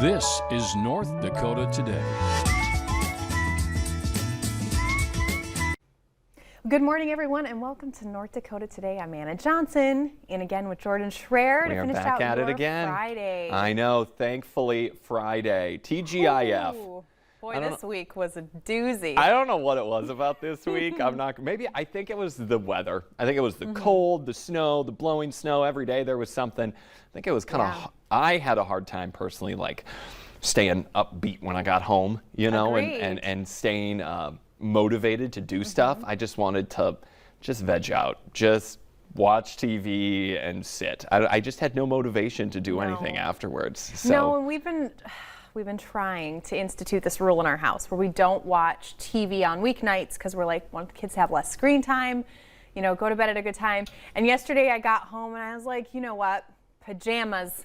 This is North Dakota Today. Good morning, everyone, and welcome to North Dakota Today. I'm Anna Johnson, and again with Jordan Schreier to finish out your Friday. I know, thankfully Friday. TGIF. Ooh, boy, this week was a doozy. I don't know what it was about this week. I think it was the weather. I think it was the cold, the snow, the blowing snow. Every day there was something. I think it was kind of, I had a hard time personally, like staying upbeat when I got home, you know, and staying motivated to do stuff. I just wanted to just veg out, just watch TV and sit. I just had no motivation to do anything afterwards. So. No, and we've been trying to institute this rule in our house where we don't watch TV on weeknights because we're like, want the kids to have less screen time, you know, go to bed at a good time. And yesterday I got home and I was like, you know what, pajamas.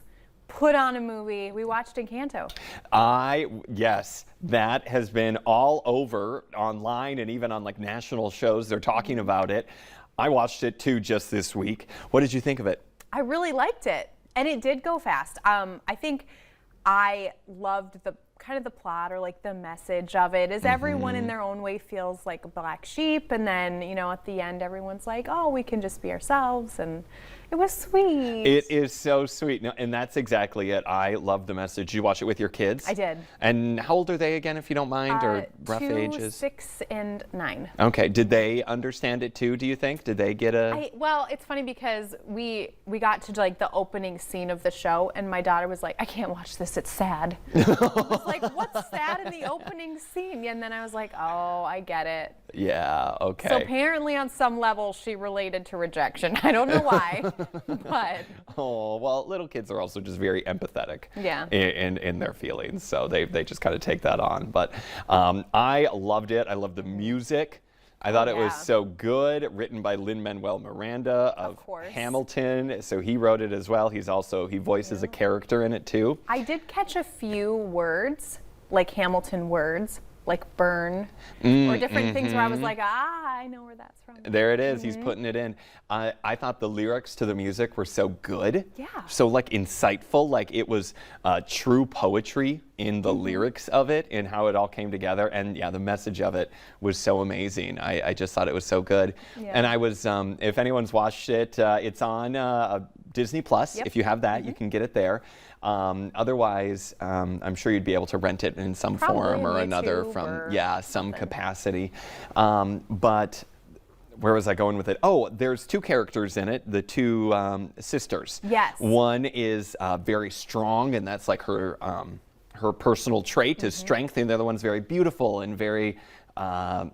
Put on a movie. We watched Encanto. Yes, that has been all over online and even on like national shows. They're talking about it. I watched it too just this week. What did you think of it? I really liked it, and it did go fast. I think I loved the kind of the plot or like the message of it is everyone in their own way feels like a black sheep, and then, you know, at the end everyone's like, oh, we can just be ourselves, and it was sweet. It is so sweet. No, and that's exactly it. I love the message. Did you watch it with your kids? I did. And how old are they again, if you don't mind, or rough ages? 6 and 9. Okay. Did they understand it too, do you think? Did they get well, it's funny because we got to like the opening scene of the show, and my daughter was like, I can't watch this, it's sad. I was like, what's sad in the opening scene? And then I was like, oh, I get it. Yeah, okay. So apparently on some level she related to rejection. I don't know why, but. Oh, well, little kids are also just very empathetic in their feelings. So they just kind of take that on. But I loved it. I loved the music. I thought it was so good, written by Lin-Manuel Miranda of Hamilton. So he wrote it as well. He voices a character in it too. I did catch a few words, like Hamilton words, like burn, or different things where I was like, I know where that's from. There it is. He's putting it in. I thought the lyrics to the music were so good. Yeah. So like insightful, like it was true poetry in the lyrics of it and how it all came together. And yeah, the message of it was so amazing. I just thought it was so good. Yeah. And I was, if anyone's watched it, it's on Disney Plus. If you have that, you can get it there. Otherwise, I'm sure you'd be able to rent it in some form or another from some capacity. But where was I going with it? Oh, there's 2 characters in it, the 2 sisters. Yes. One is very strong, and that's like her personal trait is strength, and the other one's very beautiful and very I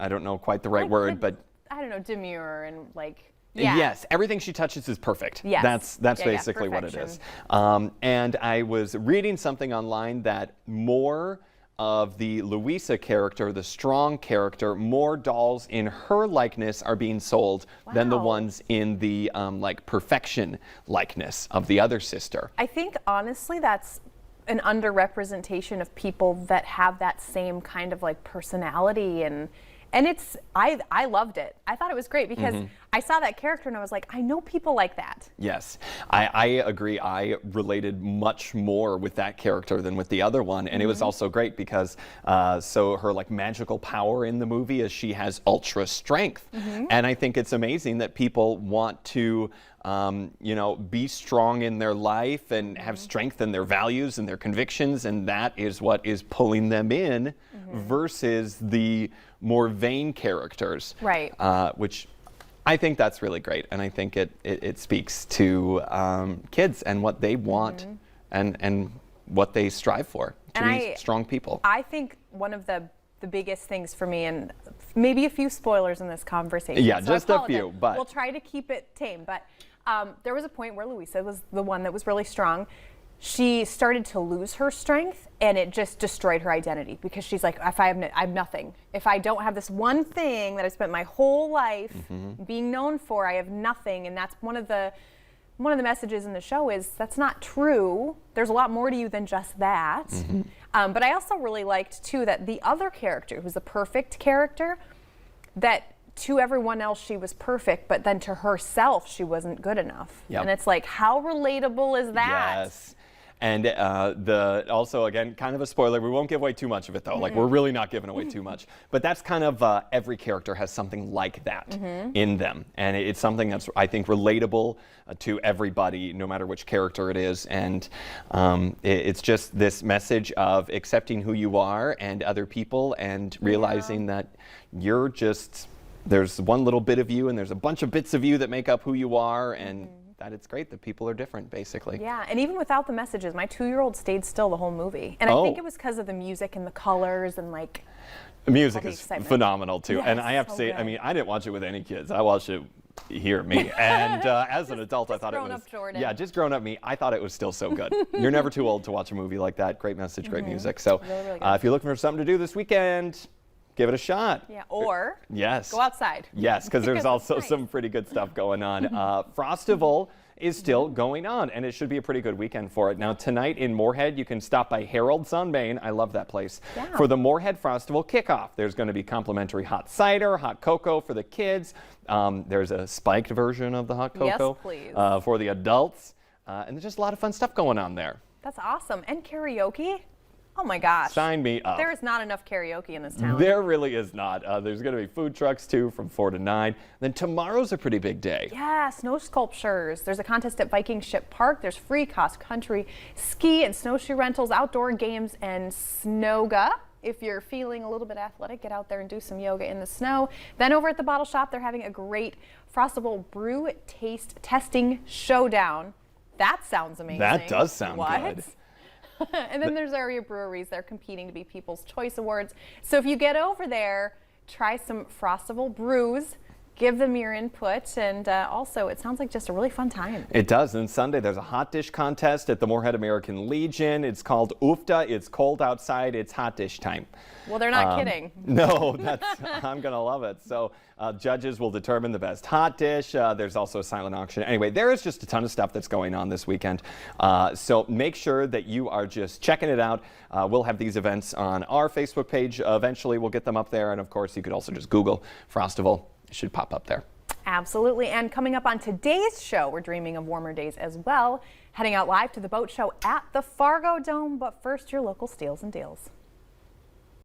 don't know quite the right word, but I don't know, demure and like. Yeah. Yes, everything she touches is perfect. Yes. That's basically what it is. And I was reading something online that more of the Louisa character, the strong character, more dolls in her likeness are being sold than the ones in the like perfection likeness of the other sister. I think honestly that's an underrepresentation of people that have that same kind of like personality, and it's, I loved it. I thought it was great because I saw that character and I was like, I know people like that. Yes, I agree. I related much more with that character than with the other one. And it was also great because so her like magical power in the movie is she has ultra strength. And I think it's amazing that people want to you know, be strong in their life and have strength in their values and their convictions, and that is what is pulling them in versus the more vain characters. Right. Which I think that's really great, and I think it speaks to kids and what they want and what they strive for, to be strong people. I think one of the biggest things for me, and maybe a few spoilers in this conversation. Yeah, so just a few, but we'll try to keep it tame. But there was a point where Louisa was the one that was really strong. She started to lose her strength, and it just destroyed her identity because she's like, if I have nothing. If I don't have this one thing that I spent my whole life being known for, I have nothing. And that's one of the messages in the show is that's not true. There's a lot more to you than just that. But I also really liked too that the other character, who's the perfect character, that to everyone else she was perfect, but then to herself she wasn't good enough. And it's like, how relatable is that? Yes. And also, again, kind of a spoiler. We won't give away too much of it, though. Like, we're really not giving away too much. But that's kind of every character has something like that in them. And it's something that's, I think, relatable to everybody, no matter which character it is. And it's just this message of accepting who you are and other people and realizing that you're just, there's one little bit of you and there's a bunch of bits of you that make up who you are, and that it's great that people are different, basically. Yeah, and even without the messages, my 2-year-old stayed still the whole movie. And I think it was because of the music and the colors and like the music is phenomenal too. Yes, and I have to say, I mean, I didn't watch it with any kids. I watched it here, me. And as an adult, I thought it was, just grown up me, I thought it was still so good. You're never too old to watch a movie like that. Great message, great music. So really if you're looking for something to do this weekend, give it a shot. Yeah, or yes, go outside. Yes, because there's also some pretty good stuff going on. Frostival is still going on, and it should be a pretty good weekend for it. Now, tonight in Moorhead, you can stop by Harold's on Main. I love that place. Yeah. For the Moorhead Frostival kickoff, there's going to be complimentary hot cider, hot cocoa for the kids. There's a spiked version of the hot cocoa for the adults. And there's just a lot of fun stuff going on there. That's awesome. And karaoke? Oh my gosh. Sign me up. There is not enough karaoke in this town. There really is not. There's going to be food trucks too from 4 to 9. Then tomorrow's a pretty big day. Yeah, snow sculptures. There's a contest at Viking Ship Park. There's free cross-country ski and snowshoe rentals, outdoor games, and snowga. If you're feeling a little bit athletic, get out there and do some yoga in the snow. Then over at the Bottle Shop, they're having a great Frostival brew taste testing showdown. That sounds amazing. That does sound good. And then there's area breweries. They're competing to be People's Choice Awards. So if you get over there, try some Frostival brews. Give them your input, and also it sounds like just a really fun time. It does. And Sunday there's a hot dish contest at the Moorhead American Legion. It's called Oofta. It's cold outside. It's hot dish time. Well, they're not kidding. No, I'm gonna love it. So judges will determine the best hot dish. There's also a silent auction. Anyway, there is just a ton of stuff that's going on this weekend. So make sure that you are just checking it out. We'll have these events on our Facebook page. Eventually, we'll get them up there. And of course, you could also just Google Frostival. It should pop up there. Absolutely. And coming up on today's show, we're dreaming of warmer days as well. Heading out live to the boat show at the Fargo Dome. But first, your local steals and deals.